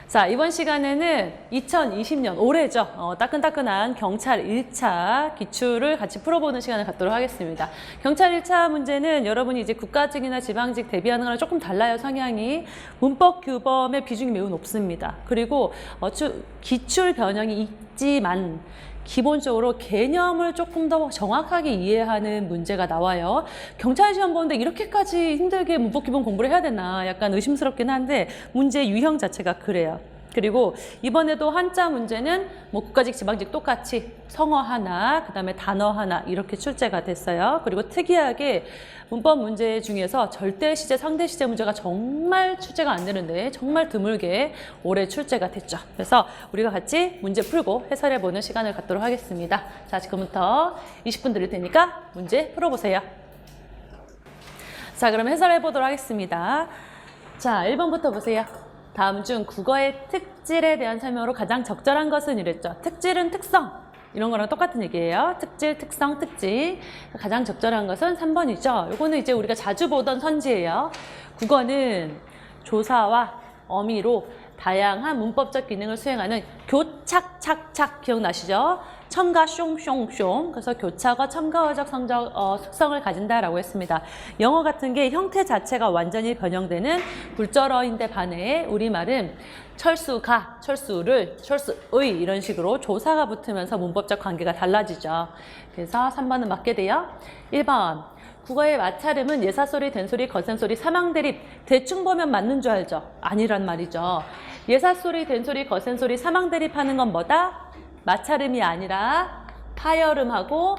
자, 이번 시간에는 2020년 올해죠. 따끈따끈한 경찰 1차 기출을 같이 풀어보는 시간을 갖도록 하겠습니다. 경찰 1차 문제는 여러분이 이제 국가직이나 지방직 대비하는 거랑 조금 달라요, 성향이. 문법 규범의 비중이 매우 높습니다. 그리고 기출 변형이 있지만 기본적으로 개념을 조금 더 정확하게 이해하는 문제가 나와요. 경찰 시험 보는데 이렇게까지 힘들게 문법 기본 공부를 해야 되나 약간 의심스럽긴 한데 문제 유형 자체가 그래요. 그리고 이번에도 한자 문제는 뭐 국가직, 지방직 똑같이 성어 하나, 그 다음에 단어 하나 이렇게 출제가 됐어요. 그리고 특이하게 문법 문제 중에서 절대 시제, 상대 시제 문제가 정말 출제가 안 되는데 정말 드물게 올해 출제가 됐죠. 그래서 우리가 같이 문제 풀고 해설해보는 시간을 갖도록 하겠습니다. 자, 지금부터 20분 드릴 테니까 문제 풀어보세요. 자, 그럼 해설해보도록 하겠습니다. 자, 1번부터 보세요. 다음 중 국어의 특질에 대한 설명으로 가장 적절한 것은 이랬죠. 특질은 특성. 이런 거랑 똑같은 얘기예요. 특질, 특성, 특징. 가장 적절한 것은 3번이죠. 이거는 이제 우리가 자주 보던 선지예요. 국어는 조사와 어미로 다양한 문법적 기능을 수행하는 교착착착 기억나시죠? 첨가 숑숑숑. 그래서 교차가 첨가어적 특성을 가진다라고 했습니다. 영어 같은 게 형태 자체가 완전히 변형되는 굴절어인데 반해 우리말은 철수가, 철수를, 철수의 이런 식으로 조사가 붙으면서 문법적 관계가 달라지죠. 그래서 3번은 맞게 돼요. 1번. 국어의 맞차름은 예사소리, 된소리, 거센소리, 사망대립. 대충 보면 맞는 줄 알죠? 아니란 말이죠. 예사소리, 된소리, 거센소리, 사망대립하는 건 뭐다? 맞차름이 아니라 파열음하고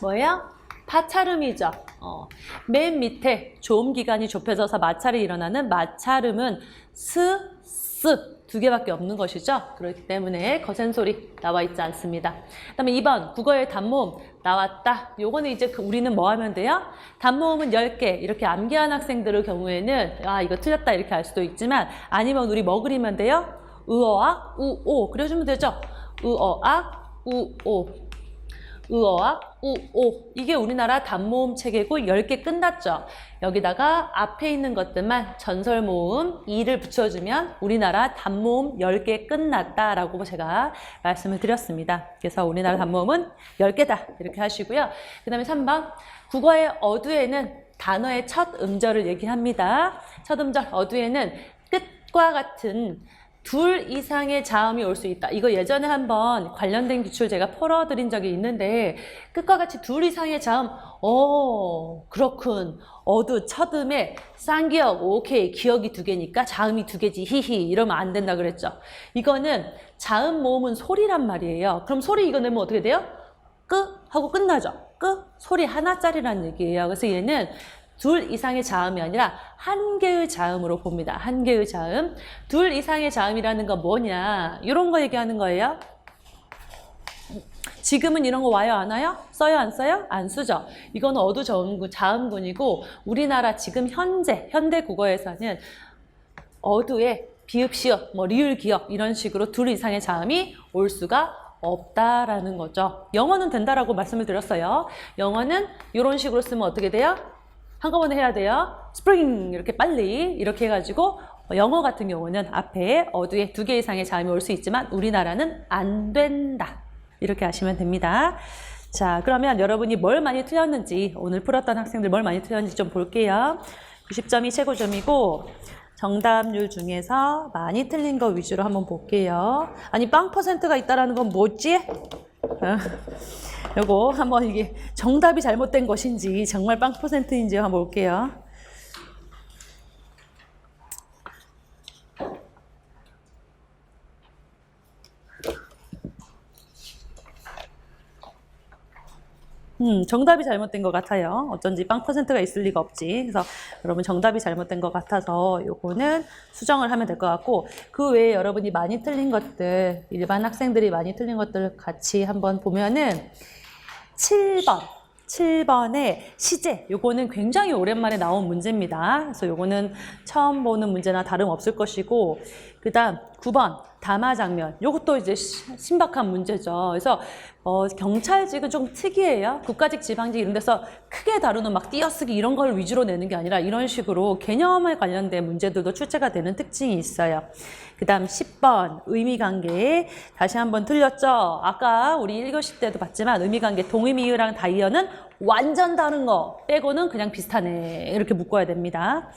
뭐예요? 파차름이죠. 맨 밑에 조음기간이 좁혀져서 마찰이 일어나는 마찰음은 스, 스 두 개밖에 없는 것이죠. 그렇기 때문에 거센 소리 나와 있지 않습니다. 그다음에 2번 국어의 단모음 나왔다. 요거는 이제 우리는 뭐 하면 돼요? 단모음은 10개 이렇게 암기한 학생들의 경우에는 아 이거 틀렸다 이렇게 알 수도 있지만 아니면 우리 뭐 그리면 돼요? 의어악, 우오 그려주면 되죠. 의어악, 우오 의어악, 우오 이게 우리나라 단모음 체계고 10개 끝났죠. 여기다가 앞에 있는 것들만 전설모음 2를 붙여주면 우리나라 단모음 10개 끝났다라고 제가 말씀을 드렸습니다. 그래서 우리나라 단모음은 10개다 이렇게 하시고요. 그 다음에 3번 국어의 어두에는 단어의 첫 음절을 얘기합니다. 첫 음절 어두에는 끝과 같은 둘 이상의 자음이 올 수 있다. 이거 예전에 한번 관련된 기출 제가 풀어드린 적이 있는데 끝과 같이 둘 이상의 자음 그렇군. 어두 첫음에 쌍기역 오케이 기역이 2개니까 자음이 2개지 히히 이러면 안 된다 그랬죠. 이거는 자음 모음은 소리란 말이에요. 그럼 소리 이거 내면 어떻게 돼요? 끄 하고 끝나죠. 끄 소리 하나짜리란 얘기예요. 그래서 얘는 둘 이상의 자음이 아니라 한 개의 자음으로 봅니다. 한 개의 자음. 둘 이상의 자음이라는 건 뭐냐? 이런 거 얘기하는 거예요. 지금은 이런 거 와요? 안 와요? 써요? 안 써요? 안 쓰죠. 이거는 어두 자음군이고 우리나라 지금 현대 국어에서는 어두에 비읍, 시읍, 뭐 리을, 기역 이런 식으로 둘 이상의 자음이 올 수가 없다라는 거죠. 영어는 된다라고 말씀을 드렸어요. 영어는 이런 식으로 쓰면 어떻게 돼요? 한꺼번에 해야 돼요. 스프링 이렇게 빨리 이렇게 해가지고 영어 같은 경우는 앞에 어두에 2개 이상의 자음이 올 수 있지만 우리나라는 안 된다. 이렇게 하시면 됩니다. 자, 그러면 여러분이 뭘 많이 틀렸는지 오늘 풀었던 학생들 뭘 많이 틀렸는지 좀 볼게요. 90점이 최고점이고 정답률 중에서 많이 틀린 거 위주로 한번 볼게요. 아니 빵 퍼센트가 있다라는 건 뭐지? 요거 한번 이게 정답이 잘못된 것인지 정말 빵 퍼센트인지 한번 볼게요. 정답이 잘못된 것 같아요. 어쩐지 빵 퍼센트가 있을 리가 없지. 그래서 여러분 정답이 잘못된 것 같아서 요거는 수정을 하면 될 것 같고 그 외에 여러분이 많이 틀린 것들 일반 학생들이 많이 틀린 것들 같이 한번 보면은 7번의 시제 요거는 굉장히 오랜만에 나온 문제입니다. 그래서 요거는 처음 보는 문제나 다름없을 것이고 그 다음 9번 담화장면. 요것도 이제 신박한 문제죠. 그래서 경찰직은 좀 특이해요. 국가직, 지방직 이런 데서 크게 다루는 막 띄어쓰기 이런 걸 위주로 내는 게 아니라 이런 식으로 개념에 관련된 문제들도 출제가 되는 특징이 있어요. 그 다음 10번 의미관계. 다시 한번 틀렸죠? 아까 우리 1교시 때도 봤지만 의미관계 동의미의랑 다이어는 완전 다른 거 빼고는 그냥 비슷하네. 이렇게 묶어야 됩니다.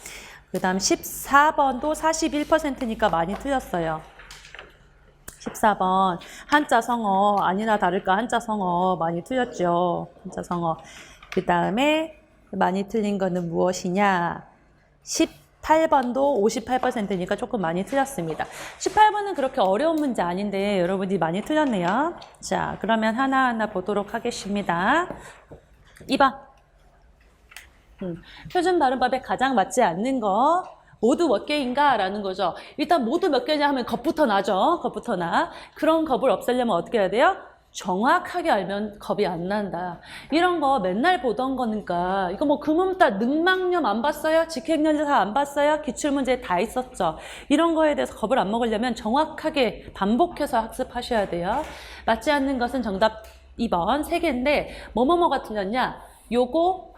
그 다음 14번도 41%니까 많이 틀렸어요. 14번 한자 성어 아니나 다를까 한자 성어 많이 틀렸죠. 한자 성어. 그 다음에 많이 틀린 거는 무엇이냐. 18번도 58%니까 조금 많이 틀렸습니다. 18번은 그렇게 어려운 문제 아닌데 여러분이 많이 틀렸네요. 자, 그러면 하나하나 보도록 하겠습니다. 2번. 표준 발음법에 가장 맞지 않는 거 모두 몇 개인가? 라는 거죠. 일단 모두 몇 개냐 하면 겁부터 나죠. 겁부터 나. 그런 겁을 없애려면 어떻게 해야 돼요? 정확하게 알면 겁이 안 난다. 이런 거 맨날 보던 거니까 이거 뭐 금음따 능망염 안 봤어요? 직행연사 안 봤어요? 기출문제 다 있었죠. 이런 거에 대해서 겁을 안 먹으려면 정확하게 반복해서 학습하셔야 돼요. 맞지 않는 것은 정답 2번 3개인데 뭐뭐뭐가 틀렸냐? 요거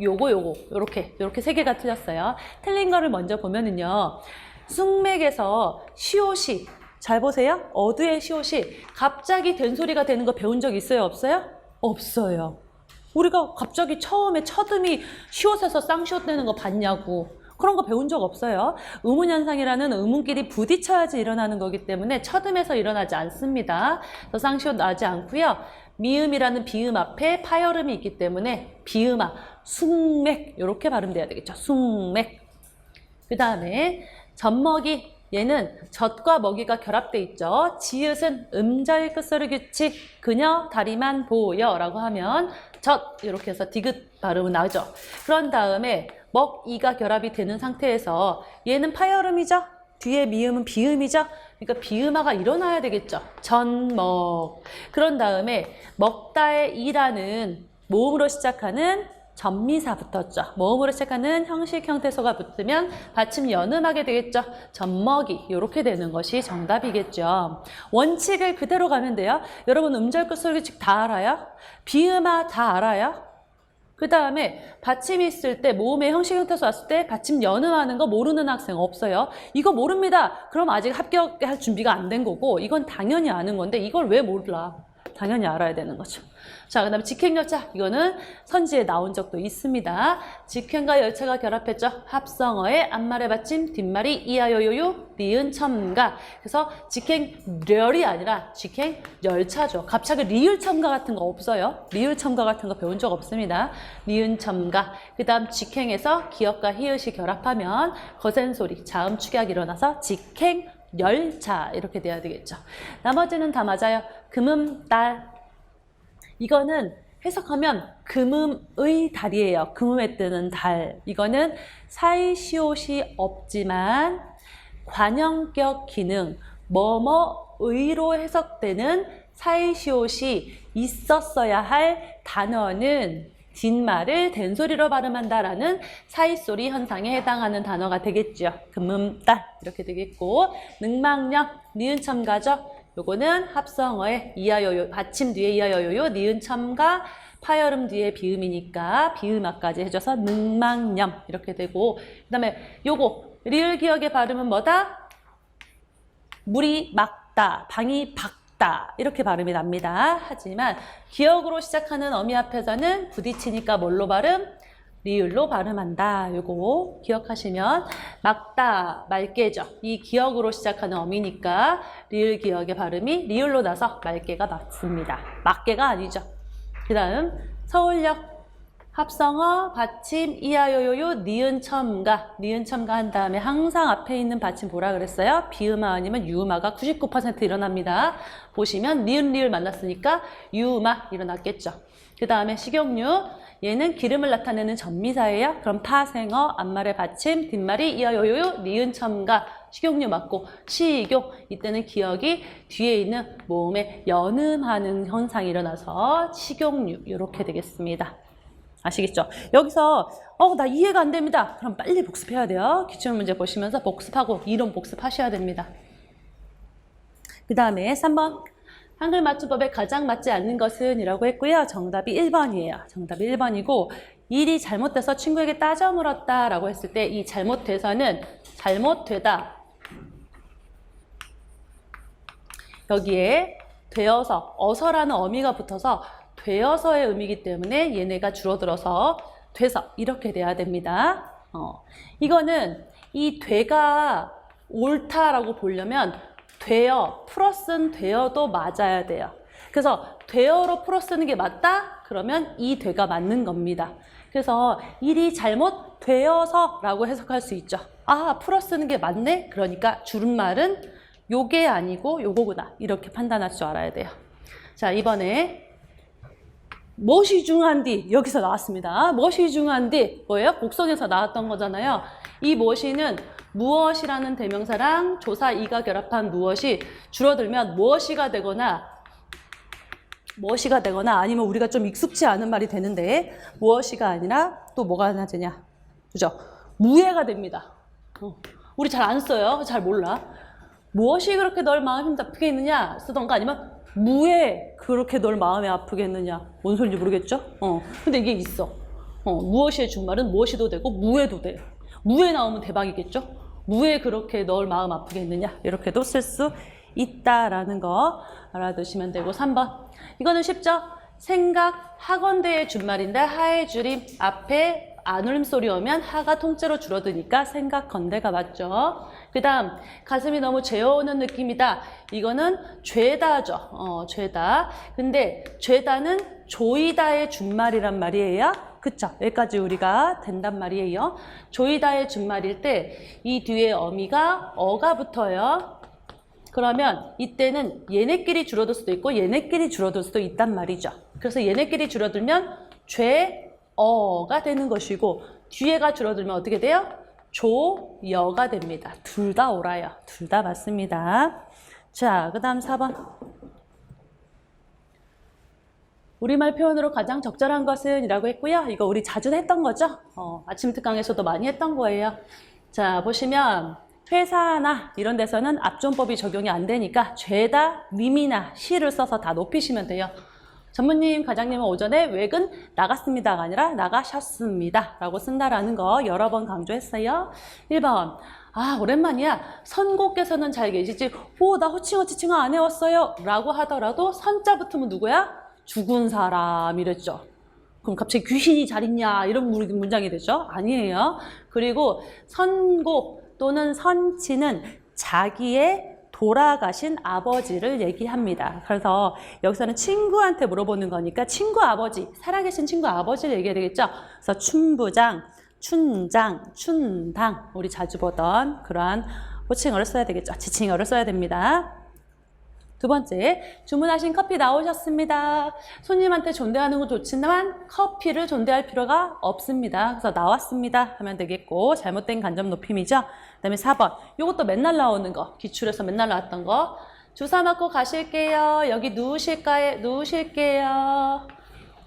요렇게 3개가 틀렸어요. 틀린 거를 먼저 보면은요. 숙맥에서 시옷이 잘 보세요. 어두의 시옷이 갑자기 된소리가 되는 거 배운 적 있어요? 없어요? 없어요. 우리가 갑자기 처음에 첫음이 시옷에서 쌍시옷 되는 거 봤냐고. 그런 거 배운 적 없어요. 의문현상이라는 의문끼리 부딪혀야지 일어나는 거기 때문에 첫음에서 일어나지 않습니다. 더 쌍시옷 나지 않고요. 미음이라는 비음 앞에 파열음이 있기 때문에 비음아, 숙맥 이렇게 발음돼야 되겠죠. 숙맥. 그 다음에 젖먹이. 얘는 젖과 먹이가 결합돼 있죠. 지읒은 음절 끝소리 규칙 그녀 다리만 보여 라고 하면 젖 이렇게 해서 디귿 발음은 나오죠. 그런 다음에 먹이가 결합이 되는 상태에서 얘는 파열음이죠. 뒤에 미음은 비음이죠. 그러니까 비음화가 일어나야 되겠죠. 전먹. 그런 다음에 먹다의 이라는 모음으로 시작하는 전미사 붙었죠. 모음으로 시작하는 형식 형태소가 붙으면 받침 연음하게 되겠죠. 젖먹이 이렇게 되는 것이 정답이겠죠. 원칙을 그대로 가면 돼요. 여러분 음절 끝소리 규칙 다 알아요? 비음화 다 알아요? 그 다음에 받침이 있을 때 모음의 형식 형태소 왔을 때 받침 연음하는 거 모르는 학생 없어요. 이거 모릅니다. 그럼 아직 합격할 준비가 안 된 거고 이건 당연히 아는 건데 이걸 왜 몰라? 당연히 알아야 되는 거죠. 자, 그 다음에 직행열차. 이거는 선지에 나온 적도 있습니다. 직행과 열차가 결합했죠. 합성어의 앞말의 받침, 뒷말이 이하요요요, 니은 첨가. 그래서 직행렬이 아니라 직행열차죠. 갑자기 리을 첨가 같은 거 없어요. 리을 첨가 같은 거 배운 적 없습니다. 니은 첨가. 그 다음 직행에서 기역과 히읗이 결합하면 거센 소리, 자음 축약이 일어나서 직행 열차 이렇게 돼야 되겠죠. 나머지는 다 맞아요. 금음, 달. 이거는 해석하면 금음의 달이에요. 금음에 뜨는 달. 이거는 사이시옷이 없지만 관형격 기능, 뭐뭐의로 해석되는 사이시옷이 있었어야 할 단어는 뒷말을 된소리로 발음한다라는 사이소리 현상에 해당하는 단어가 되겠죠. 금음달 이렇게 되겠고 능망령, 니은 첨가죠. 요거는 합성어의 이하요요, 받침 뒤에 이하요요, 니은 첨가, 파열음 뒤에 비음이니까 비음화까지 해줘서 능망령 이렇게 되고 그 다음에 요거 리을 기역의 발음은 뭐다? 물이 막다, 방이 박다 이렇게 발음이 납니다. 하지만 기역으로 시작하는 어미 앞에서는 부딪히니까 뭘로 발음? 리을로 발음한다. 요거 기억하시면 막다, 맑게죠. 이 기역으로 시작하는 어미니까 리을 기역의 발음이 리을로 나서 맑게가 맞습니다. 막게가 아니죠. 그 다음 서울역 합성어, 받침, 이하요요요, 니은 첨가. 니은 첨가 한 다음에 항상 앞에 있는 받침 뭐라 그랬어요? 비음화 아니면 유음화가 99% 일어납니다. 보시면 니은 리을 만났으니까 유음화 일어났겠죠. 그 다음에 식용유. 얘는 기름을 나타내는 전미사예요. 그럼 파생어, 앞말의 받침, 뒷말이 이하요요요, 니은 첨가, 식용유 맞고 식용. 이때는 기억이 뒤에 있는 모음에 연음하는 현상이 일어나서 식용유 이렇게 되겠습니다. 아시겠죠? 여기서 나 이해가 안 됩니다. 그럼 빨리 복습해야 돼요. 기출문제 보시면서 복습하고 이론 복습하셔야 됩니다. 그 다음에 3번. 한글 맞춤법에 가장 맞지 않는 것은 이라고 했고요. 정답이 1번이에요. 정답이 1번이고 일이 잘못돼서 친구에게 따져 물었다 라고 했을 때 이 잘못돼서는 잘못되다. 여기에 되어서, 어서라는 어미가 붙어서 되어서의 의미이기 때문에 얘네가 줄어들어서 돼서 이렇게 돼야 됩니다. 이거는 이 되가 옳다라고 보려면 되어, 플러스는 되어도 맞아야 돼요. 그래서 되어로 풀어 쓰는 게 맞다? 그러면 이 되가 맞는 겁니다. 그래서 일이 잘못되어서 라고 해석할 수 있죠. 아, 풀어 쓰는 게 맞네? 그러니까 줄임말은 요게 아니고 요거구나. 이렇게 판단할 줄 알아야 돼요. 자, 이번에 무엇이 중요한디? 여기서 나왔습니다. 무엇이 중요한디? 뭐예요? 곡성에서 나왔던 거잖아요. 이 무엇이는 무엇이라는 대명사랑 조사 이가 결합한 무엇이 줄어들면 무엇이가 되거나 아니면 우리가 좀 익숙치 않은 말이 되는데 무엇이가 아니라 또 뭐가 하나 되냐? 그죠? 무해가 됩니다. 우리 잘 안 써요. 잘 몰라. 무엇이 그렇게 널 마음이 아프게 했느냐 쓰던가 아니면 무해 그렇게 널 마음이 아프게 했느냐 뭔 소리인지 모르겠죠? 근데 이게 있어. 무엇이의 준말은 무엇이도 되고 무해도 돼. 무해 나오면 대박이겠죠? 무해 그렇게 널 마음 아프게 했느냐 이렇게도 쓸 수 있다라는 거 알아두시면 되고 3번 이거는 쉽죠? 생각 하건대의 준말인데 하의 줄임 앞에 안 울음소리 오면 하가 통째로 줄어드니까 생각건대가 맞죠. 그 다음 가슴이 너무 죄어오는 느낌이다. 이거는 죄다죠. 죄다. 근데 죄다는 조이다의 준말이란 말이에요. 그쵸? 여기까지 우리가 된단 말이에요. 조이다의 준말일 때 이 뒤에 어미가 어가 붙어요. 그러면 이때는 얘네끼리 줄어들 수도 있고 얘네끼리 줄어들 수도 있단 말이죠. 그래서 얘네끼리 줄어들면 죄어가 되는 것이고 뒤에가 줄어들면 어떻게 돼요? 조여가 됩니다. 둘 다 옳아요. 둘 다 맞습니다. 자, 그 다음 4번. 우리말 표현으로 가장 적절한 것은 이라고 했고요. 이거 우리 자주 했던 거죠? 아침 특강에서도 많이 했던 거예요. 자, 보시면 회사나 이런 데서는 압존법이 적용이 안 되니까 죄다, 님이나 시를 써서 다 높이시면 돼요. 전무님, 과장님은 오전에 외근 나갔습니다가 아니라 나가셨습니다 라고 쓴다라는 거 여러 번 강조했어요. 1번. 아, 오랜만이야. 선고께서는 잘 계시지. 나 호칭어 지칭어 안 해왔어요. 라고 하더라도 선자 붙으면 누구야? 죽은 사람 이랬죠. 그럼 갑자기 귀신이 잘 있냐 이런 문장이 되죠? 아니에요. 그리고 선고 또는 선치는 자기의 돌아가신 아버지를 얘기합니다. 그래서 여기서는 친구한테 물어보는 거니까 친구 아버지, 살아계신 친구 아버지를 얘기해야 되겠죠? 그래서 춘부장, 춘장, 춘당 우리 자주 보던 그러한 호칭어를 써야 되겠죠? 지칭어를 써야 됩니다. 두 번째, 주문하신 커피 나오셨습니다. 손님한테 존대하는 건 좋지만 커피를 존대할 필요가 없습니다. 그래서 나왔습니다 하면 되겠고 잘못된 간접 높임이죠. 그 다음에 4번, 이것도 맨날 나오는 거, 기출에서 맨날 나왔던 거. 주사 맞고 가실게요. 여기 누우실게요.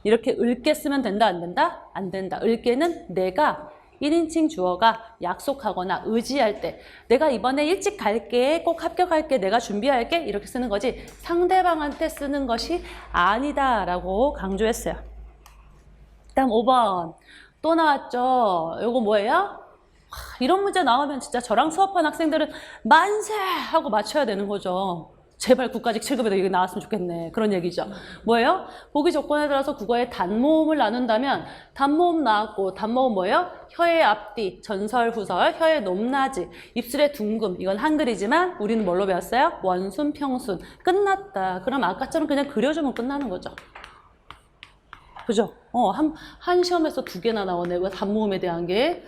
이렇게 읊게 쓰면 된다, 안 된다? 안 된다. 읊게는 내가 1인칭 주어가 약속하거나 의지할 때 내가 이번에 일찍 갈게, 꼭 합격할게, 내가 준비할게 이렇게 쓰는 거지 상대방한테 쓰는 것이 아니다 라고 강조했어요. 다음 5번 또 나왔죠. 이거 뭐예요? 이런 문제 나오면 진짜 저랑 수업한 학생들은 만세! 하고 맞춰야 되는 거죠. 제발 국가직 7급에도 이게 나왔으면 좋겠네. 그런 얘기죠. 뭐예요? 보기 조건에 따라서 국어의 단모음을 나눈다면 단모음 나왔고 단모음 뭐예요? 혀의 앞뒤, 전설, 후설, 혀의 높낮이, 입술의 둥금. 이건 한글이지만 우리는 뭘로 배웠어요? 원순, 평순. 끝났다. 그럼 아까처럼 그냥 그려주면 끝나는 거죠. 그죠? 한 시험에서 2개나 나오네. 단모음에 대한 게.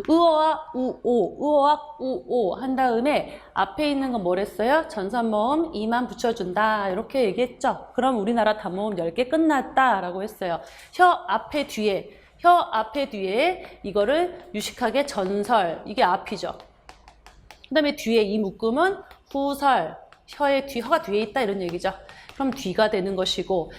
의어와 우오 한 다음에 앞에 있는 건 뭐랬어요? 전선모음 2만 붙여준다. 이렇게 얘기했죠. 그럼 우리나라 단모음 10개 끝났다. 라고 했어요. 혀 앞에 뒤에 이거를 유식하게 전설. 이게 앞이죠. 그 다음에 뒤에 이 묶음은 후설. 혀가 뒤에 있다. 이런 얘기죠. 그럼 뒤가 되는 것이고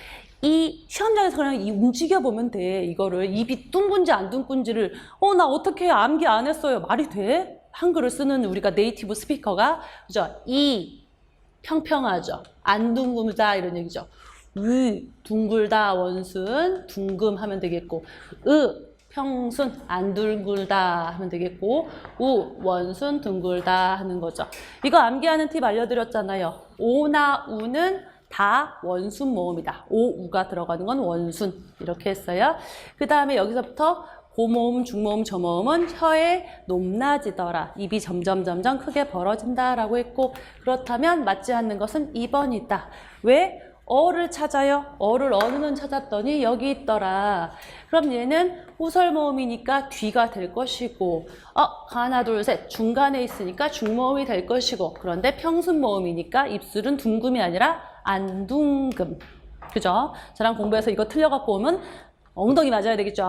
이 시험장에서 그냥 움직여보면 돼. 이거를 입이 둥근지 안 둥근지를 나 어떻게 암기 안 했어요. 말이 돼? 한글을 쓰는 우리가 네이티브 스피커가 그죠? 평평하죠. 안 둥글다 이런 얘기죠. 둥글다 원순 둥금 하면 되겠고 평순 안 둥글다 하면 되겠고 원순 둥글다 하는 거죠. 이거 암기하는 팁 알려드렸잖아요. 오나 우는 다 원순 모음이다. 우가 들어가는 건 원순 이렇게 했어요. 그 다음에 여기서부터 고모음, 중모음, 저모음은 혀에 높낮이더라. 입이 점점 크게 벌어진다라고 했고 그렇다면 맞지 않는 것은 2번이다. 왜? 어를 찾아요. 어를 어느는 찾았더니 여기 있더라. 그럼 얘는 호설 모음이니까 뒤가 될 것이고 하나 둘 셋 중간에 있으니까 중모음이 될 것이고 그런데 평순 모음이니까 입술은 둥금이 아니라 안 둥금. 그죠? 저랑 공부해서 이거 틀려갖고 오면 엉덩이 맞아야 되겠죠?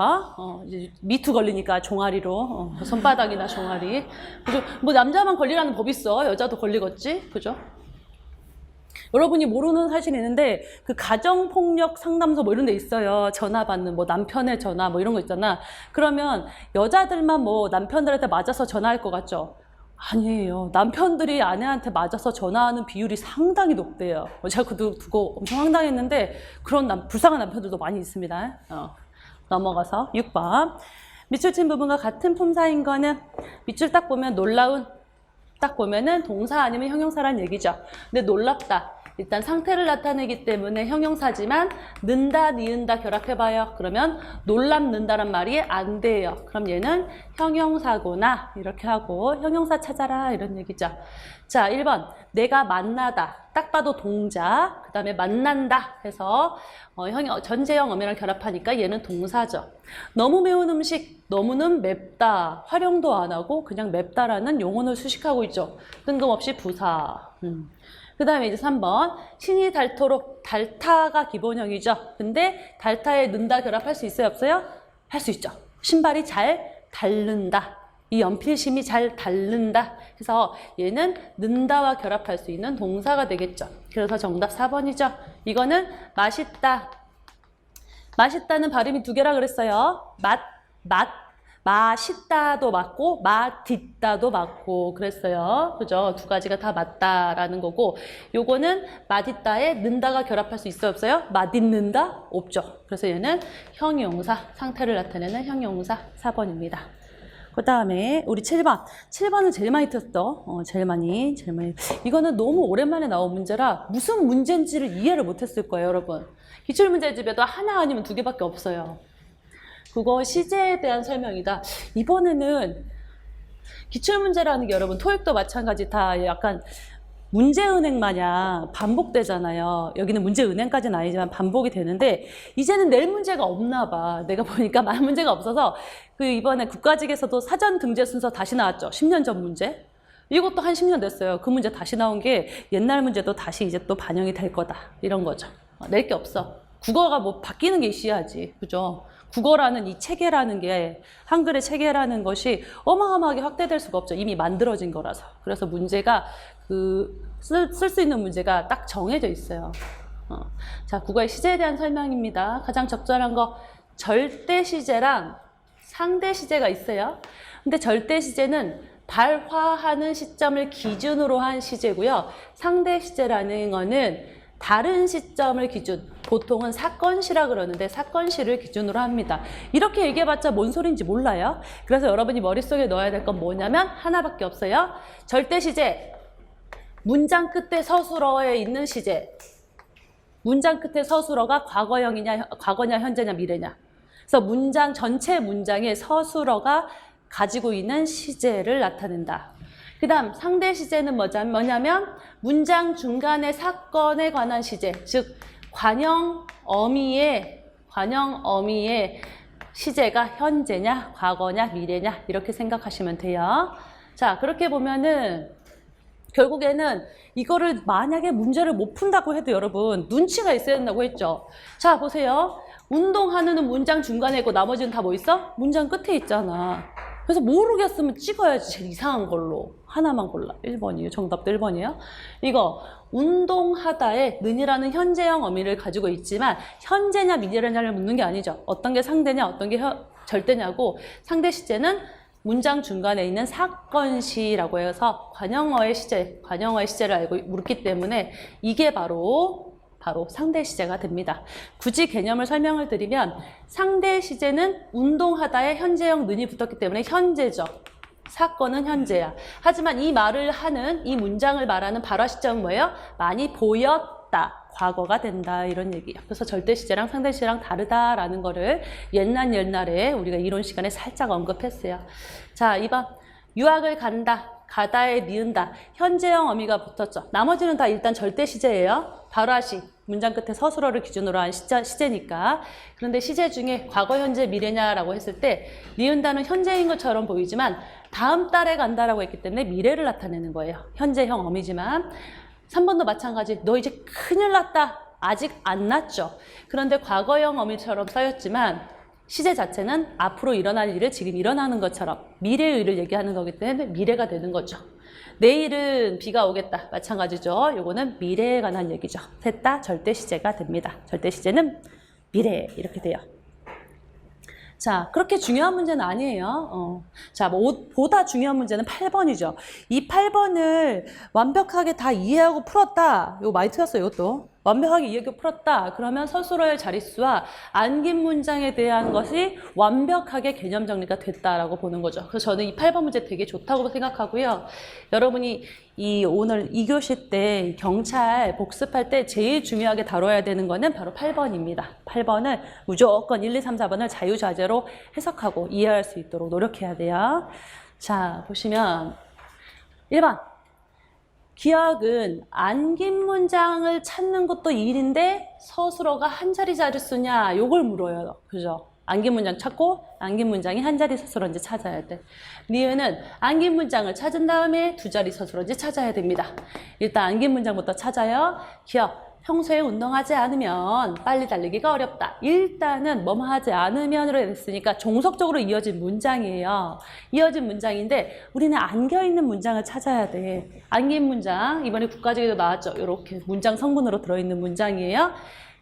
이제 미투 걸리니까 종아리로 손바닥이나 종아리. 그죠? 뭐 남자만 걸리라는 법 있어. 여자도 걸리겠지? 그죠? 여러분이 모르는 사실이 있는데 그 가정폭력 상담소 뭐 이런 데 있어요. 전화 받는 뭐 남편의 전화 뭐 이런 거 있잖아. 그러면 여자들만 뭐 남편들한테 맞아서 전화할 것 같죠? 아니에요. 남편들이 아내한테 맞아서 전화하는 비율이 상당히 높대요. 제가 그거 두고 엄청 황당했는데 그런 불쌍한 남편들도 많이 있습니다. 넘어가서 6번. 밑줄 친 부분과 같은 품사인 거는 밑줄 딱 보면 놀라운 딱 보면은 동사 아니면 형용사란 얘기죠. 근데 놀랍다. 일단 상태를 나타내기 때문에 형용사지만 는다, 니은다 결합해봐요. 그러면 놀랍는다란 말이 안 돼요. 그럼 얘는 형용사구나 이렇게 하고 형용사 찾아라 이런 얘기죠. 자, 1번 내가 만나다. 딱 봐도 동자. 그 다음에 만난다 해서 전제형 어미랑 결합하니까 얘는 동사죠. 너무 매운 음식, 너무는 맵다. 활용도 안 하고 그냥 맵다라는 용언을 수식하고 있죠. 뜬금없이 부사. 그 다음에 이제 3번 신이 닳도록 닳다가 기본형이죠. 근데 닳다에 는다 결합할 수 있어요? 없어요? 할 수 있죠. 신발이 잘 닳는다. 이 연필심이 잘 닳는다. 그래서 얘는 는다와 결합할 수 있는 동사가 되겠죠. 그래서 정답 4번이죠. 이거는 맛있다. 맛있다는 발음이 두 개라 그랬어요. 맛있다도 맞고 맛있다도 맞고 그랬어요. 그죠? 두 가지가 다 맞다라는 거고 요거는 맛있다에 는다가 결합할 수 있어요? 없어요? 맛있는다? 없죠. 그래서 얘는 형용사, 상태를 나타내는 형용사 4번입니다. 그 다음에 우리 7번. 7번은 제일 많이 틀었어. 제일 많이. 이거는 너무 오랜만에 나온 문제라 무슨 문제인지를 이해를 못했을 거예요, 여러분. 기출문제집에도 하나 아니면 두 개밖에 없어요. 그거 시제에 대한 설명이다. 이번에는 기출문제라는 게 여러분 토익도 마찬가지 다 약간 문제은행 마냥 반복되잖아요. 여기는 문제은행까지는 아니지만 반복이 되는데 이제는 낼 문제가 없나 봐. 내가 보니까 많은 문제가 없어서 그 이번에 국가직에서도 사전 등재 순서 다시 나왔죠. 10년 전 문제. 이것도 한 10년 됐어요. 그 문제 다시 나온 게 옛날 문제도 다시 이제 또 반영이 될 거다. 이런 거죠. 낼 게 없어. 국어가 뭐 바뀌는 게 있어야지. 그죠? 국어라는 이 체계라는 게 한글의 체계라는 것이 어마어마하게 확대될 수가 없죠. 이미 만들어진 거라서. 그래서 문제가 쓸 수 있는 문제가 딱 정해져 있어요. 자, 국어의 시제에 대한 설명입니다. 가장 적절한 거 절대 시제랑 상대 시제가 있어요. 근데 절대 시제는 발화하는 시점을 기준으로 한 시제고요. 상대 시제라는 거는 다른 시점을 기준, 보통은 사건시라 그러는데 사건시를 기준으로 합니다. 이렇게 얘기해봤자 뭔 소린지 몰라요. 그래서 여러분이 머릿속에 넣어야 될 건 뭐냐면 하나밖에 없어요. 절대 시제, 문장 끝에 서술어에 있는 시제. 문장 끝에 서술어가 과거냐, 현재냐, 미래냐. 그래서 문장, 전체 문장의 서술어가 가지고 있는 시제를 나타낸다. 그 다음 상대 시제는 뭐냐면 문장 중간의 사건에 관한 시제, 즉 관형 어미의 시제가 현재냐, 과거냐, 미래냐 이렇게 생각하시면 돼요. 자, 그렇게 보면은 결국에는 이거를 만약에 문제를 못 푼다고 해도 여러분 눈치가 있어야 된다고 했죠. 자, 보세요. 운동하는 문장 중간에 있고 나머지는 다 뭐 있어? 문장 끝에 있잖아. 그래서 모르겠으면 찍어야지. 제일 이상한 걸로 하나만 골라. 1번이에요. 정답도 1번이에요. 이거 운동하다에 는이라는 현재형 어미를 가지고 있지만 현재냐 미래냐를 묻는 게 아니죠. 어떤 게 상대냐 어떤 게 절대냐고 상대 시제는 문장 중간에 있는 사건시라고 해서 관형어의 시제를 알고 묻기 때문에 이게 바로 상대 시제가 됩니다. 굳이 개념을 설명을 드리면 상대 시제는 운동하다에 현재형 는이 붙었기 때문에 현재죠. 사건은 현재야. 하지만 이 문장을 말하는 발화 시점은 뭐예요? 많이 보였다. 과거가 된다. 이런 얘기예요. 그래서 절대 시제랑 상대 시제랑 다르다라는 거를 옛날에 우리가 이론 시간에 살짝 언급했어요. 자, 2번. 유학을 간다. 가다에 니은다. 현재형 어미가 붙었죠. 나머지는 다 일단 절대 시제예요. 발화시. 문장 끝에 서술어를 기준으로 한 시제니까. 그런데 시제 중에 과거, 현재, 미래냐라고 했을 때 니은다는 현재인 것처럼 보이지만 다음 달에 간다라고 했기 때문에 미래를 나타내는 거예요. 현재형 어미지만 3번도 마찬가지. 너 이제 큰일 났다. 아직 안 났죠. 그런데 과거형 어미처럼 써였지만 시제 자체는 앞으로 일어날 일을 지금 일어나는 것처럼 미래의 일을 얘기하는 거기 때문에 미래가 되는 거죠. 내일은 비가 오겠다. 마찬가지죠. 요거는 미래에 관한 얘기죠. 셋 다 절대 시제가 됩니다. 절대 시제는 미래 이렇게 돼요. 자, 그렇게 중요한 문제는 아니에요. 자, 보다 중요한 문제는 8번이죠. 이 8번을 완벽하게 다 이해하고 풀었다. 이거 많이 틀렸어요, 이것도. 완벽하게 이해하고 풀었다. 그러면 서술어의 자릿수와 안긴 문장에 대한 것이 완벽하게 개념 정리가 됐다라고 보는 거죠. 그래서 저는 이 8번 문제 되게 좋다고 생각하고요. 여러분이 오늘 2교시 때 경찰 복습할 때 제일 중요하게 다뤄야 되는 거는 바로 8번입니다. 8번을 무조건 1, 2, 3, 4번을 자유자재로 해석하고 이해할 수 있도록 노력해야 돼요. 자, 보시면 1번. 기억은 안긴 문장을 찾는 것도 일인데 서술어가 한 자리 자릿수냐 요걸 물어요. 그죠? 안긴 문장 찾고 안긴 문장이 한 자리 서술어인지 찾아야 돼. 니은은 안긴 문장을 찾은 다음에 두 자리 서술어인지 찾아야 됩니다. 일단 안긴 문장부터 찾아요. 기억. 평소에 운동하지 않으면 빨리 달리기가 어렵다. 일단은 뭐뭐 하지 않으면으로 됐으니까 종속적으로 이어진 문장이에요. 이어진 문장인데 우리는 안겨있는 문장을 찾아야 돼. 안긴 문장, 이번에 국가적에도 나왔죠. 이렇게 문장 성분으로 들어있는 문장이에요.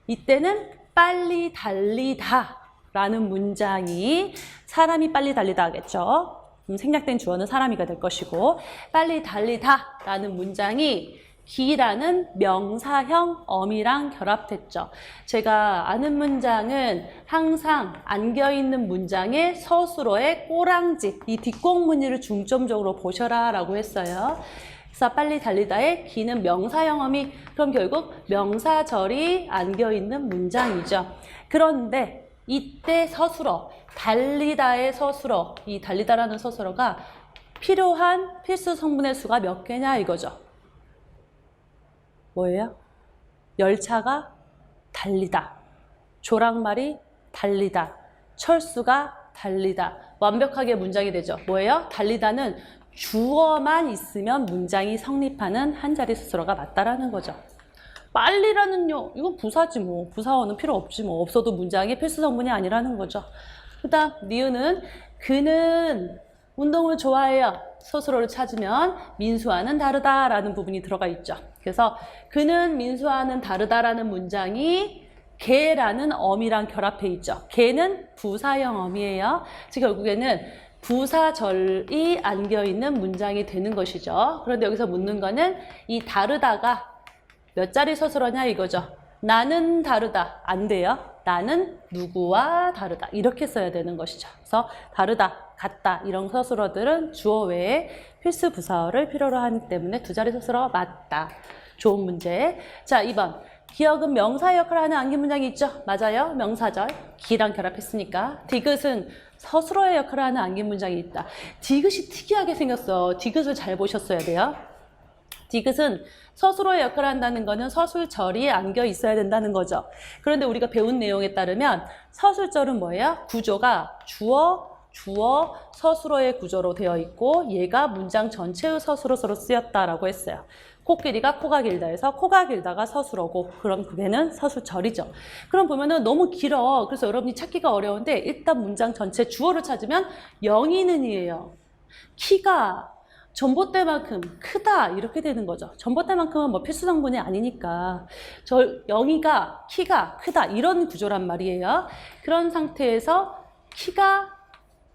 이때는 빨리 달리다 라는 문장이 사람이 빨리 달리다 하겠죠. 생략된 주어는 사람이가 될 것이고 빨리 달리다 라는 문장이 기라는 명사형 어미랑 결합됐죠. 제가 아는 문장은 항상 안겨있는 문장의 서술어의 꼬랑지, 이 뒷공무늬를 중점적으로 보셔라 라고 했어요. 그래서 빨리 달리다의 기는 명사형 어미, 그럼 결국 명사절이 안겨있는 문장이죠. 그런데 이때 서술어, 달리다의 서술어, 이 달리다라는 서술어가 필요한 필수 성분의 수가 몇 개냐 이거죠. 뭐예요? 열차가 달리다, 조랑말이 달리다, 철수가 달리다. 완벽하게 문장이 되죠. 뭐예요? 달리다는 주어만 있으면 문장이 성립하는 한 자리 서술어가 맞다라는 거죠. 빨리라는요, 이건 부사지 뭐. 부사어는 필요 없지 뭐. 없어도 문장의 필수 성분이 아니라는 거죠. 그 다음 니은은 그는 운동을 좋아해요. 서술어를 찾으면 민수와는 다르다라는 부분이 들어가 있죠. 그래서 그는 민수와는 다르다라는 문장이 걔라는 어미랑 결합해 있죠. 걔는 부사형 어미예요. 즉 결국에는 부사절이 안겨있는 문장이 되는 것이죠. 그런데 여기서 묻는 거는 이 다르다가 몇 자리 서술어냐 이거죠. 나는 다르다. 안 돼요. 나는 누구와 다르다. 이렇게 써야 되는 것이죠. 그래서 다르다, 같다 이런 서술어들은 주어 외에 필수 부사어를 필요로 하기 때문에 두 자리 서술어가 맞다. 좋은 문제. 자, 2번. 기억은 명사 역할을 하는 안긴 문장이 있죠. 맞아요. 명사절. 기랑 결합했으니까. 디귿은 서술어의 역할을 하는 안긴 문장이 있다. 디귿이 특이하게 생겼어. 디귿을 잘 보셨어야 돼요. 디귿은 서술어의 역할을 한다는 거는 서술절이 안겨 있어야 된다는 거죠. 그런데 우리가 배운 내용에 따르면 서술절은 뭐예요? 구조가 주어, 서술어의 구조로 되어 있고 얘가 문장 전체의 서술어로 쓰였다라고 했어요. 코끼리가 코가 길다 해서 코가 길다가 서술어고 그럼 그게는 서술절이죠. 그럼 보면은 너무 길어. 그래서 여러분이 찾기가 어려운데 일단 문장 전체 주어를 찾으면 영희는이에요. 키가 전봇대만큼 크다 이렇게 되는 거죠. 전봇대만큼은 뭐 필수 성분이 아니니까 영희가 키가 크다 이런 구조란 말이에요. 그런 상태에서 키가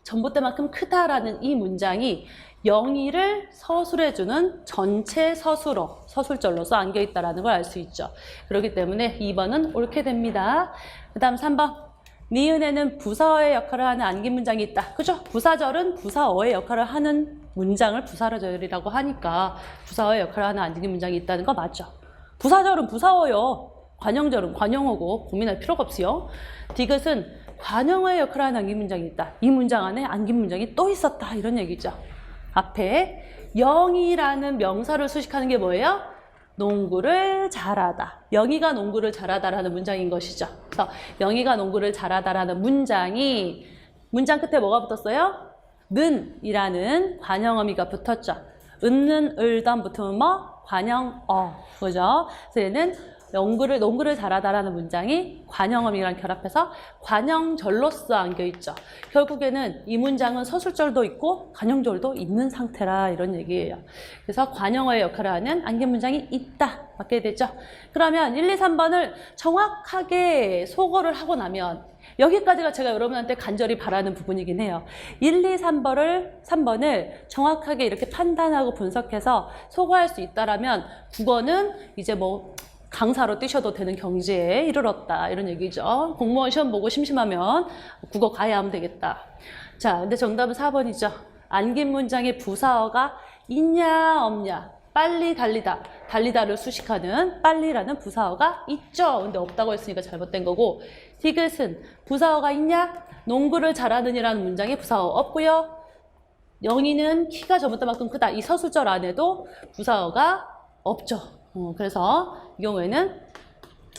전봇대만큼 크다라는 이 문장이 영희를 서술해주는 전체 서술어, 서술절로서 안겨있다는 걸 알 수 있죠. 그렇기 때문에 2번은 옳게 됩니다. 그 다음 3번. 니은에는 부사어의 역할을 하는 안긴 문장이 있다. 그죠? 부사절은 부사어의 역할을 하는 문장을 부사절이라고 하니까 부사어의 역할을 하는 안긴 문장이 있다는 거 맞죠? 부사절은 부사어요. 관형절은 관형어고 고민할 필요가 없어요. 디귿은 관형어의 역할을 하는 안긴 문장이 있다. 이 문장 안에 안긴 문장이 또 있었다. 이런 얘기죠. 앞에 영희라는 명사를 수식하는 게 뭐예요? 농구를 잘하다. 영희가 농구를 잘하다라는 문장인 것이죠. 그래서 영희가 농구를 잘하다라는 문장이 문장 끝에 뭐가 붙었어요? 는이라는 관형어미가 붙었죠. 은는 을던 붙으면 뭐? 관형어. 그죠? 그래서 얘는 농구를 잘하다라는 문장이 관형어미랑 결합해서 관형절로서 안겨있죠. 결국에는 이 문장은 서술절도 있고 관형절도 있는 상태라 이런 얘기예요. 그래서 관형어의 역할을 하는 안긴 문장이 있다. 맞게 되죠. 그러면 1, 2, 3번을 정확하게 소거를 하고 나면 여기까지가 제가 여러분한테 간절히 바라는 부분이긴 해요. 1, 2, 3번을 정확하게 이렇게 판단하고 분석해서 소거할 수 있다라면 국어는 이제 뭐 강사로 뛰셔도 되는 경지에 이르렀다 이런 얘기죠. 공무원 시험 보고 심심하면 국어 가야 하면 되겠다. 자, 근데 정답은 4번이죠. 안긴 문장에 부사어가 있냐 없냐. 빨리 달리다, 달리다를 수식하는 빨리라는 부사어가 있죠. 근데 없다고 했으니까 잘못된 거고, 디귿은 부사어가 있냐? 농구를 잘하느니라는 문장에 부사어 없고요. 영희는 키가 저번만큼 크다. 이 서술절 안에도 부사어가 없죠. 그래서 이 경우에는